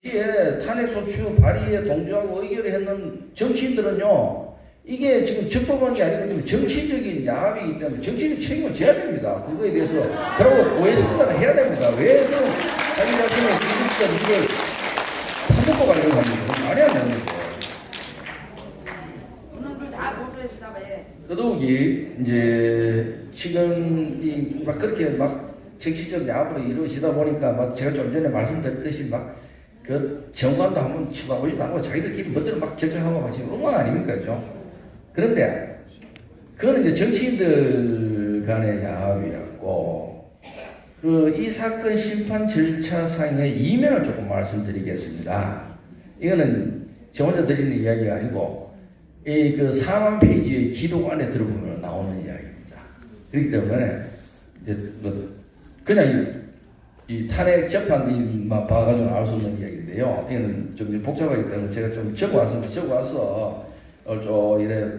에 탄핵소추 발의에 동조하고 의결했는 정치인들은요, 이게 지금 적법한 게 아니기 때문에 정치적인 야합이기 때문에 정치적 책임을 져야 됩니다. 그거에 대해서. 그러고 고해 성사를 해야 됩니다. 왜 그럼 자기 자신의 기술적 일을 파먹고 가려고 합니까? 말이 안 되는 거죠. 그놈들 다 보도해서 잡아야. 더더욱이 이제 지금 막 그렇게 막 정치적 야합으로 이루어지다 보니까 막 제가 좀 전에 말씀드렸듯이 막 그 정관도 한번 치고하고 나고 자기들끼리 멋대로 막 결정하고 막 지금 엉망 아닙니까? 죠 그런데 그거는 이제 정치인들 간의 야합이었고, 이 사건 심판 절차상의 이면을 조금 말씀드리겠습니다. 이거는 저 혼자 드리는 이야기가 아니고 그 4만 페이지의 기록 안에 들어보면 나오는 이야기입니다. 그렇기 때문에 이제 뭐 그냥 이 탄핵 재판만 봐가지고 알 수 없는 이야기인데요. 이거는 좀 복잡하기 때문에 제가 좀 적어와서 이래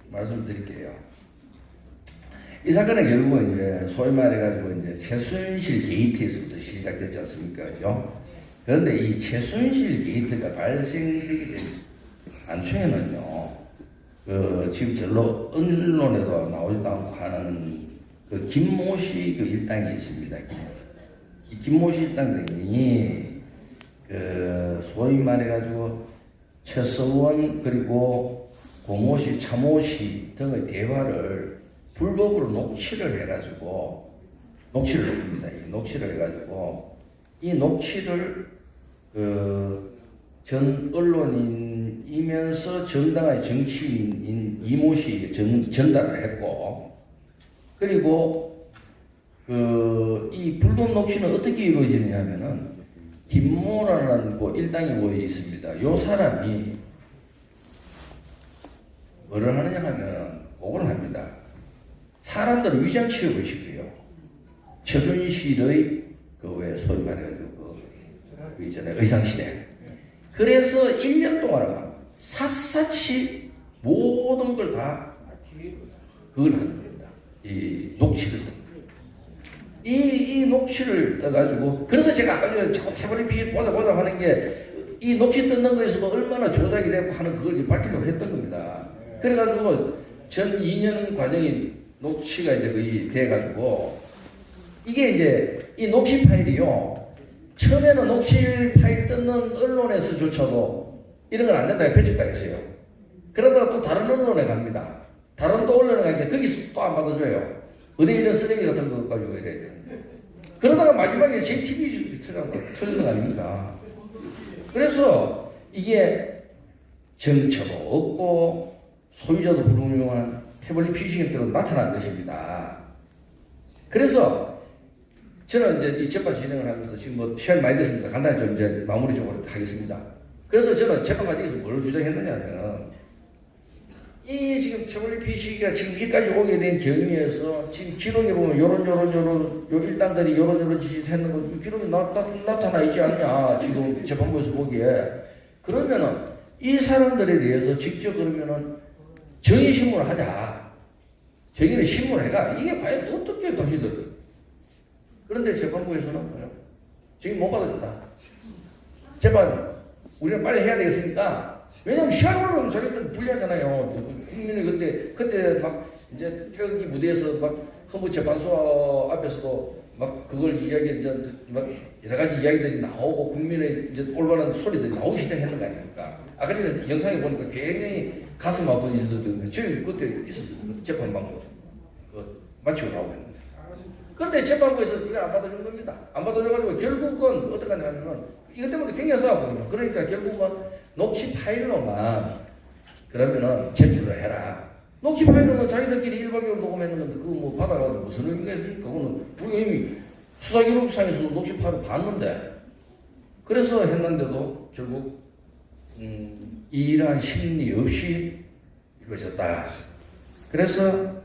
말씀을 드릴게요. 이 사건은 결국은 이제 소위 말해가지고 이제 최순실 게이트에서부터 시작됐지 않습니까? 그죠? 그런데 이 최순실 게이트가 발생되기 전 안초에는요, 지금 절로 언론에도 나오지도 않고 하는 그 김모 씨 그 일당이 있습니다. 이 김모 씨 일당 등이 소위 말해가지고 최서원 그리고 고모 씨, 차모 씨 등의 대화를 불법으로 녹취를 해가지고 녹취를 했습니다. 녹취를 해가지고 이 녹취를 전 언론인이면서 정당의 정치인인 이모 씨에게 전달을 했고, 그리고 이 불법 녹취는 어떻게 이루어지느냐면은 김모라는 일당이 모여 있습니다. 요 사람이 뭐를 하느냐 하면 그걸 합니다. 사람들을 위장 취업을 시켜요. 최순실의 왜 소위 말해가지고 그 있잖아요, 의상시대. 그래서 1년 동안 샅샅이 모든 걸 다 그걸 하는 겁니다. 이 녹취를. 이 녹취를 떠가지고, 그래서 제가 아까 전에 자꾸 태블릿 보자 하는 게 이 녹취 뜯는 거에서도 얼마나 조작이 되고 하는 그걸 이제 밝히려고 했던 겁니다. 그래가지고 전 2년 과정이 녹취가 이제 거의 돼가지고, 이게 이제 이 녹취 파일이요, 처음에는 녹취 파일 뜯는 언론에서조차도 이런 건 안 된다고 표책당했어요. 그러다가 또 다른 언론에 갑니다. 다른 또 언론에 가니까 거기서 또 안 받아줘요. 어디 이런 쓰레기 같은 거 가지고 이래야 되는데. 그러다가 마지막에 JTBC 터지는 거 아닙니까? 그래서 이게 정처도 없고 소유자도 불분명한 태블릿 피싱으로 나타난 것입니다. 그래서 저는 이제 이 재판 진행을 하면서 지금 뭐 시간이 많이 됐으니까 간단히 좀 이제 마무리 좀 하겠습니다. 그래서 저는 재판 과정에서 뭘 주장했느냐면, 이 지금 태블릿 PC가 지금 여기까지 오게 된 경위에서 지금 기록에 보면 요런 요 일당들이 요런 짓을 했는 거 기록이 나타나 있지 않냐, 지금 재판부에서 보기에. 그러면은 이 사람들에 대해서 직접 그러면은 정의 신문을 하자. 정의를 신문을 해가. 이게 과연 어떻게 당신들. 그런데 재판부에서는 뭐요? 정의 못 받아준다. 재판 우리는 빨리 해야 되겠으니까. 왜냐면 시간으로는 저희들 불리하잖아요. 국민이 그때 막 이제 태극기 무대에서 막 헌법재판소 앞에서도 막 그걸 막 여러 가지 이야기들이 나오고 국민의 이제 올바른 소리들이 나오기 시작했는 거 아닙니까? 아까 전에 영상에 보니까 굉장히 가슴 아픈 일들도 저희 그때 있었어요. 재판방도 마치고 나오고 있는데. 그런데 재판부에서 이걸 안 받아준 겁니다. 안 받아줘가지고 결국은 어떻게 하냐면은 이것 때문에 굉장히 싸웠거든요. 그러니까 결국은 녹취 파일로만 그러면은 제출을 해라. 녹취 파일로는 자기들끼리 일방적으로 녹음했는데 그거 뭐 받아가지고 무슨 의미가 있습니까? 그거는 우리가 이미 수사기록상에서도 녹취 파일을 봤는데. 그래서 했는데도 결국 이러한 심리 없이 이루어졌다. 그래서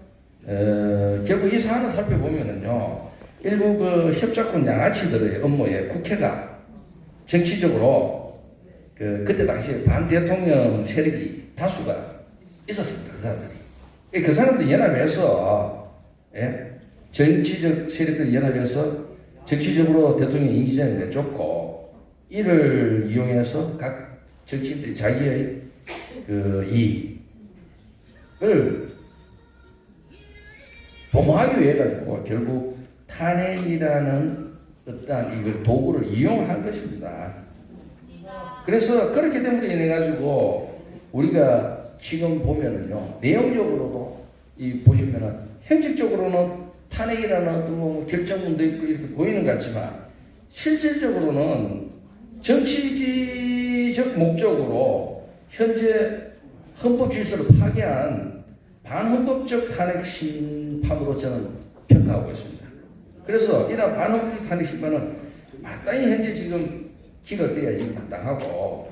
결국 이 사안을 살펴보면은요, 일부 그 협작권 양아치들의 업무에 국회가 정치적으로 그때 당시에 반대통령 세력이 다수가 있었습니다. 그 사람들이. 그 사람들이 연합해서, 정치적 세력들이 연합해서 정치적으로 대통령 임기전을 내줬고, 이를 이용해서 각 정치인들이 자기의 그 이익을 도모하기 위해 가지고 결국 탄핵이라는 어떠한 이걸 도구를 이용한 것입니다. 그래서 그렇기 때문에 인해 가지고 우리가 지금 보면은요, 내용적으로도 이 보시면은 형식적으로는 탄핵이라는 어떤 뭐 결정문도 있고 이렇게 보이는 것 같지만 실질적으로는 정치적 목적으로 현재 헌법 질서를 파괴한 반헌법적 탄핵 심판으로 저는 평가하고 있습니다. 그래서 이런 반헌법적 탄핵 심판은 마땅히 현재 지금 기각돼야 지금 마땅하고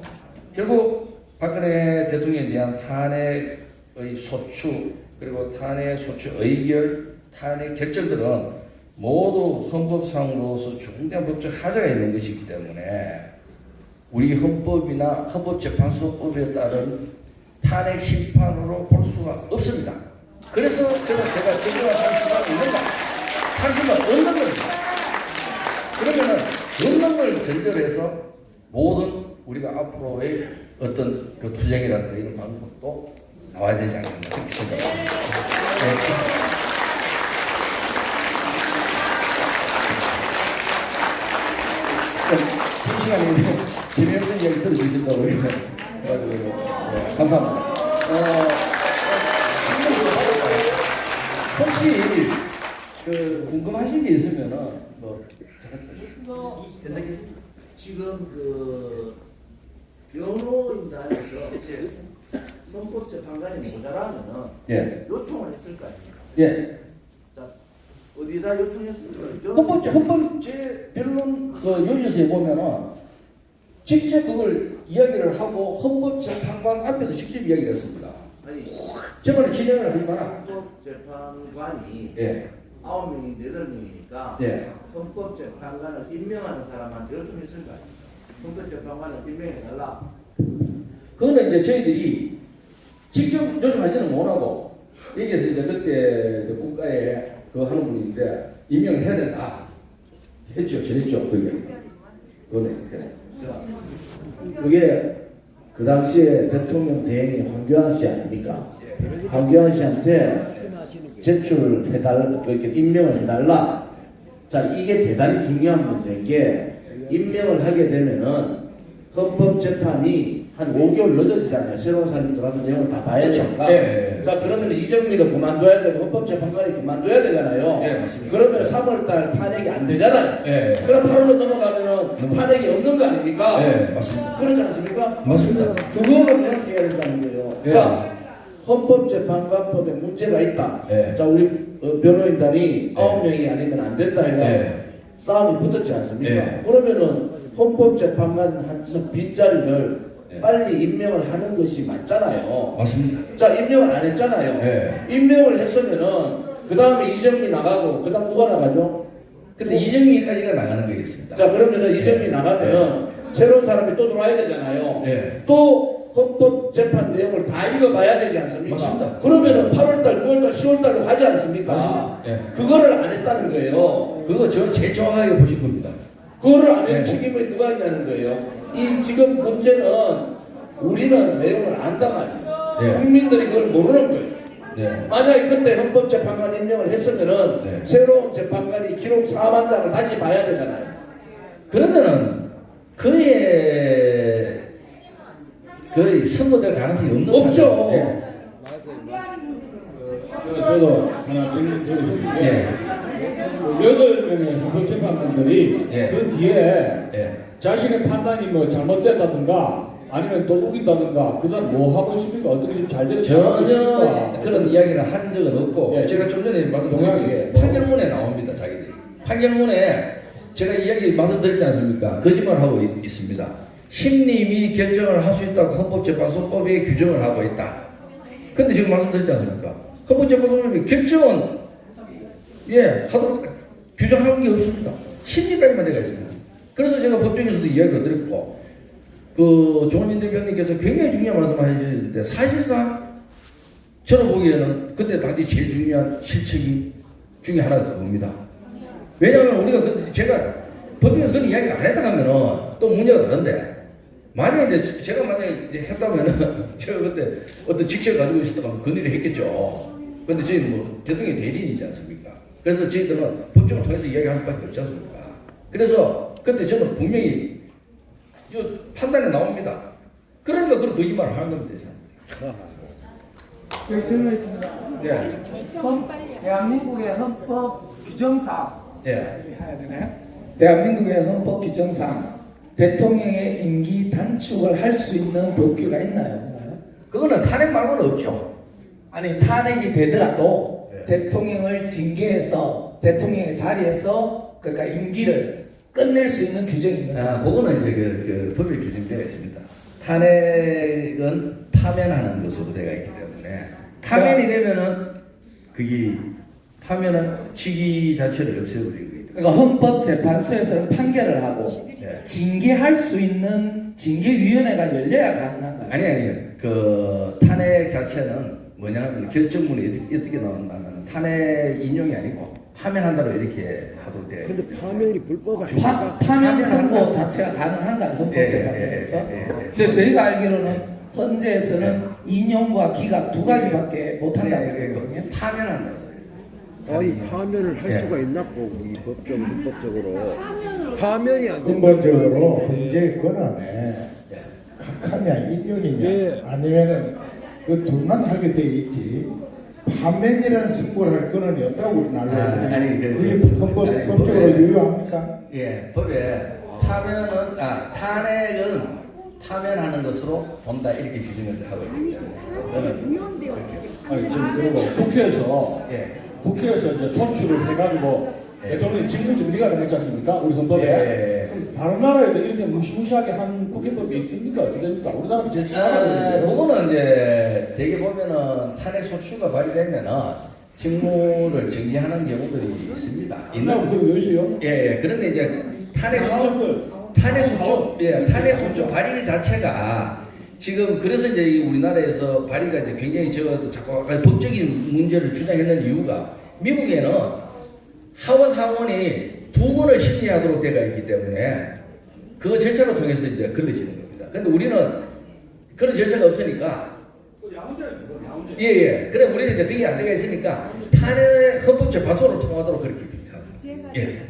결국 박근혜 대통령에 대한 탄핵의 소추 그리고 탄핵 소추 의결 탄핵 결정들은 모두 헌법상으로서 중대한 법적 하자가 있는 것이기 때문에 우리 헌법이나 헌법재판소법에 따른 탄핵 심판으로 볼 수가 없습니다. 그래서 제가 정당한 탄핵심판이 있는가? 탄핵심판 없는 겁니다. 그러면은 없는 걸 전제해서 모든 우리가 앞으로의 어떤 그 투쟁이라든가 이런 방법도 나와야 되지 않겠나 그렇게 생각합니다. 이 시간에 재미없는 이야기 들어주신다고 해가지고 감사합니다. 혹시 그 궁금하신 게 있으면은 뭐 괜찮겠습니다. 지금 그 변호인단에서 헌법재판관이 모자라면은 예. 요청을 했을 거 아닙니까? 예. 자, 어디다 요청했습니까? 헌법재 변론 그 요지서에 보면은 직접 그걸 이야기를 하고 헌법재판관 앞에서 직접 이야기를 했습니다. 아니 저번에 진행을 하지 마라. 헌법재판관이 예. 9명이 8명이니까 예. 헌법재판관을 임명하는 사람한테 요청했을 거 아닙니까? 헌법재판관을 임명해달라. 그거는 이제 저희들이 직접 요청하지는 못하고 여기에서 이제 그때 그 국가에 그 하는 분인데 임명을 해야 된다 했죠. 전했죠. 그게. 그거는 그래. 그게 그 당시에 대통령 대행이 황교안 씨 아닙니까? 황교안 씨한테 제출해달, 이렇게 임명을 해달라. 자, 이게 대단히 중요한 문제인 게 임명을 하게 되면은 헌법재판이 한 5개월 늦어지잖아요. 새로운 사람이 들어가서 내용을 다 봐야 되니까. 예. 자, 그러면 이정미도 그만둬야 되고 헌법재판관이 그만둬야 되잖아요. 예, 맞습니다. 그러면 3월달 탄핵이 안 되잖아요. 예. 그럼 8월로 넘어가면은 탄핵이 없는 거 아닙니까? 예, 맞습니다. 그렇지 않습니까? 맞습니다. 그거를 명확해야 된다는 거예요. 예. 자, 헌법재판관법에 문제가 있다. 예. 자, 우리 변호인단이 9명이 아니면 안 된다 해가 예. 싸움이 붙었지 않습니까? 예. 그러면은 헌법재판관 한석 빈자리를 예. 빨리 임명을 하는 것이 맞잖아요. 맞습니다. 자, 임명을 안 했잖아요. 예. 임명을 했으면은 그 다음에 이정미 나가고 그 다음 누가 나가죠? 근데 이정미까지가 나가는 거겠습니다. 자, 그러면은 이정미 예. 나가면은 새로운 사람이 또 들어와야 되잖아요. 예. 또 헌법재판 내용을 다 읽어봐야 되지 않습니까? 맞습니다. 그러면은 8월달, 9월달, 10월달로 가지 않습니까? 맞습니다. 예. 그거를 안 했다는 거예요. 그거 저 제일 정확하게 보실 겁니다. 그거를 안 한 예. 책임이 누가 있냐는 거예요. 이 지금 문제는 우리는 내용을 안다만 예. 국민들이 그걸 모르는 거예요. 네. 만약에 그때 헌법재판관 임명을 했으면은 네. 새로운 재판관이 기록 4만 장을 다시 봐야 되잖아요. 그러면은 거의 선거될 가능성이 없는 없죠. 거죠. 예. 저도 하나 질문 드리고 싶은데 예. 8명의 헌법재판관들이 예. 그 뒤에 예. 자신의 판단이 뭐 잘못됐다든가 아니면 또 우긴다든가 그 다음 뭐 하고 있습니까? 어떻게 좀 잘 되고 전혀 그런 이야기를 한 적은 없고 예. 제가 좀 전에 말씀드린 동양에 게 판결문에 나옵니다. 자기들이 판결문에 제가 이야기 말씀드렸지 않습니까? 거짓말하고 있습니다. 신님이 결정을 할 수 있다고 헌법재판소법에 규정을 하고 있다. 근데 지금 말씀드렸지 않습니까? 헌법재판소법의 결정은 하도록 규정한 게 없습니다. 신님까지만 되어 있습니다. 그래서 제가 법정에서도 이야기를 드렸고 그 조원진 대표님께서 굉장히 중요한 말씀을 해주셨는데 사실상 저는 보기에는 그때 당시 제일 중요한 실책이 중에 하나가 그겁니다. 왜냐하면 우리가 제가 법원에서 그런 이야기를 안 했다 하면은 또 문제가 다른데 만약에 이제 제가 만약에 이제 했다면은 제가 그때 어떤 직책을 가지고 있었다면 그 일을 했겠죠. 근데 저희는 뭐 대통령 대리인이지 않습니까? 그래서 저희들은 법정을 통해서 이야기할 수밖에 없지 않습니까? 그래서 그때 저는 분명히 판단이 나옵니다. 그러니까 그런 거짓말을 하는 겁니다. 여기 질문 있습니다. 예. 대한민국의 헌법 규정상 예. 해야 되나요? 대한민국의 헌법 규정상 대통령의 임기 단축을 할 수 있는 법규가 있나요? 없나요? 그거는 탄핵 말고는 없죠. 아니 탄핵이 되더라도 네. 대통령을 징계해서 대통령의 자리에서 그러니까 임기를 끝낼 수 있는 규정이 있나요? 아, 그거는 이제 그 법에 규정되어 있습니다. 탄핵은 파면하는 것으로 되어 있기 때문에 파면이 되면은 그게 파면은 직위 자체를 없애버리고 있다. 그러니까 헌법재판소에서는 판결을 하고 예. 징계할 수 있는 징계위원회가 열려야 가능한가요? 아니요. 그 탄핵 자체는 뭐냐면 결정문이 어떻게 나온다면 탄핵 인용이 아니고 파면한다고 이렇게 하도 돼. 근데 파면이 불법 아닙니까? 파면 선고 자체가 가능한가요? 헌법재판소에서? 저희가 알기로는 헌재에서는 인용과 기각 두 가지밖에 못한다고 그러거든요. 파면한다. 아니 파면을 할 예. 수가 있나고 이 헌법적으로 파면이 안 된다. 근본적으로 헌재 권한에 각하냐 인용이냐 예. 아니면은 그 둘만 하게 돼 있지 파면이라는 승부를 할 권한이 없다고 나는 아니, 그게 아니, 헌법적으로 법에- 유효합니까? 예, 법에 탄핵은 파면하는 것으로 본다 이렇게 규정을 하고 있기 때문에 아니 지금 그리고 국회에서 이제 소추를 해가지고 예. 대통령이 직무 정지가 되지 않습니까? 우리 헌법에. 예. 그럼 다른 나라에도 이렇게 무시무시하게 한 국회법이 있습니까? 어떻게 됩니까? 우리나라는 제일 심하거든요. 그거는 이제 되게 보면은 탄핵 소추가 발의되면은 직무를 정지하는 경우들이 있습니다. 있나요? 그거 왜 있어요? 예. 그런데 이제 탄핵 소추 발의 자체가 지금 그래서 이제 이 우리나라에서 발의가 이제 굉장히 자꾸 법적인 문제를 주장했는 이유가 미국에는 하원 상원이 2번을 심리하도록 되어 있기 때문에 그 절차를 통해서 이제 걸러지는 겁니다. 그런데 우리는 그런 절차가 없으니까 예. 그래 우리는 이제 그게 안 되어 있으니까 탄핵 헌법재판소를 통하도록 그렇게 됩니다. 예.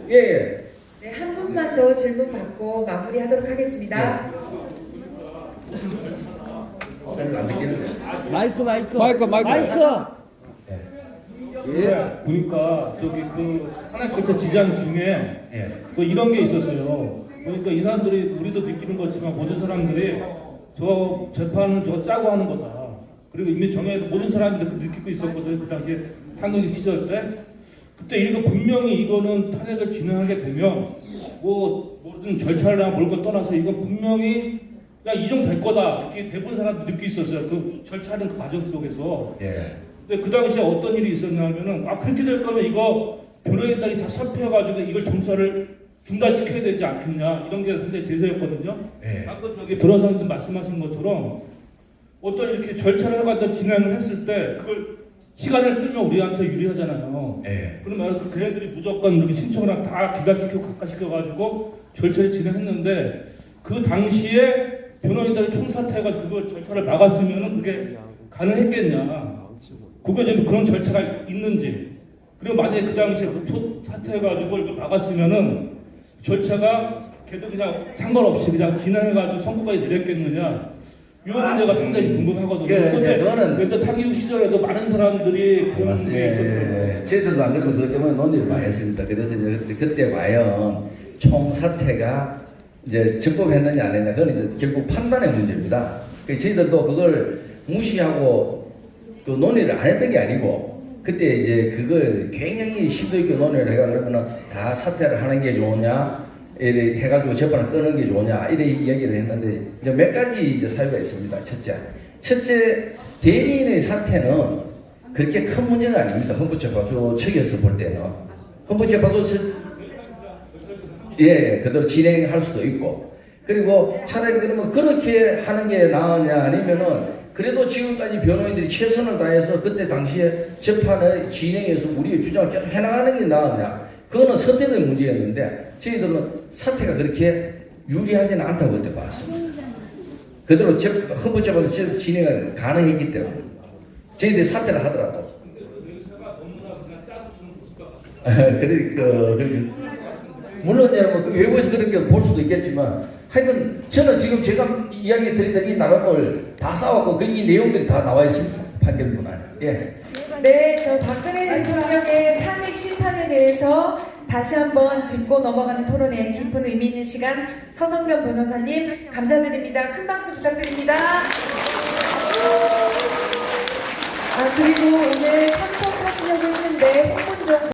예. 네, 한 분만 더 질문 받고 마무리하도록 하겠습니다. 안 듣겠는데. 예. 보니까 저기 그 탄핵 절차 지장 중에 예. 또 이런 게 있었어요. 그러니까 이 사람들이 우리도 느끼는 거지만 모든 사람들이 저 재판은 저거 짜고 하는 거다. 그리고 이미 정해서 모든 사람들이 느끼고 있었거든요. 그 당시에 탄핵 시절 때 그때 이거 분명히 이거는 탄핵을 진행하게 되면 뭐 모든 절차나 뭘 것 떠나서 이건 분명히 그냥 인용될 거다 이렇게 대부분 사람들이 느끼고 있었어요. 그 절차하는 그 과정 속에서. 예. 근데 그 당시에 어떤 일이 있었냐면은 그렇게 될 거면 이거 변호인단이 다 협회해가지고 이걸 정사를 중단시켜야 되지 않겠냐 이런 게 상당히 대세였거든요. 예. 아까 저기 변호사님도 말씀하신 것처럼 어떤 이렇게 절차를 갖다 진행을 했을 때 그걸 시간을 끌면 우리한테 유리하잖아요. 예. 그러면 그 걔네들이 무조건 이렇게 신청을 하면 다 기각시키고 각각시켜가지고 절차를 진행했는데 그 당시에 변호인단이 총사퇴해가지고 그걸 절차를 막았으면은 그게 가능했겠냐. 그게 지금 그런 절차가 있는지 그리고 만약에 그 당시에 사퇴해가지고 이걸 막았으면은 절차가 계속 그냥 상관없이 그냥 진행해가지고 선고까지 내렸겠느냐 이 문제가 상당히 궁금하거든요. 그런데 그거는 그때 탕이후 시절에도 많은 사람들이 그런 게 있었어요. 저희들도 안 그래도 그것 때문에 논의를 많이 했습니다. 그래서 이제 그때 과연 총사퇴가 이제 적법했느냐 안 했느냐 그건 이제 결국 판단의 문제입니다. 저희들도 그걸 무시하고 그 논의를 안 했던 게 아니고 그때 이제 그걸 굉장히 심도 있게 논의를 해가 그러면은 다 사퇴를 하는 게 좋으냐 이래 해가지고 재판을 끄는 게 좋으냐 이래 이야기를 했는데 이제 몇 가지 이제 사유가 있습니다. 첫째 대리인의 사퇴는 그렇게 큰 문제가 아닙니다. 헌법재판소 측에서 볼 때는 헌법재판소 그대로 진행할 수도 있고 그리고 차라리 그러면 그렇게 하는 게 나으냐 아니면은 그래도 지금까지 변호인들이 최선을 다해서 그때 당시에 재판을 진행해서 우리의 주장을 계속 해나가는 게 나으냐 그거는 선택의 문제였는데 저희들은 사태가 그렇게 유리하지는 않다고 그때 봤습니다. 그대로 헌법재판소 진행이 가능했기 때문에 저희들이 사퇴를 하더라도 물론 이제 뭐 외부에서 그렇게 볼 수도 있겠지만 하여튼 저는 지금 제가 이야기 드리던 이 나름을 다 싸웠고 이 내용들이 다 나와 있습니다. 판결문 안에. 예. 네, 저 박근혜 대통령의 탄핵 심판에 대해서 다시 한번 짚고 넘어가는 토론에 깊은 의미 있는 시간 서성겸 변호사님 감사드립니다. 큰 박수 부탁드립니다. 그리고 오늘 참석하시려고 했는데 홍문종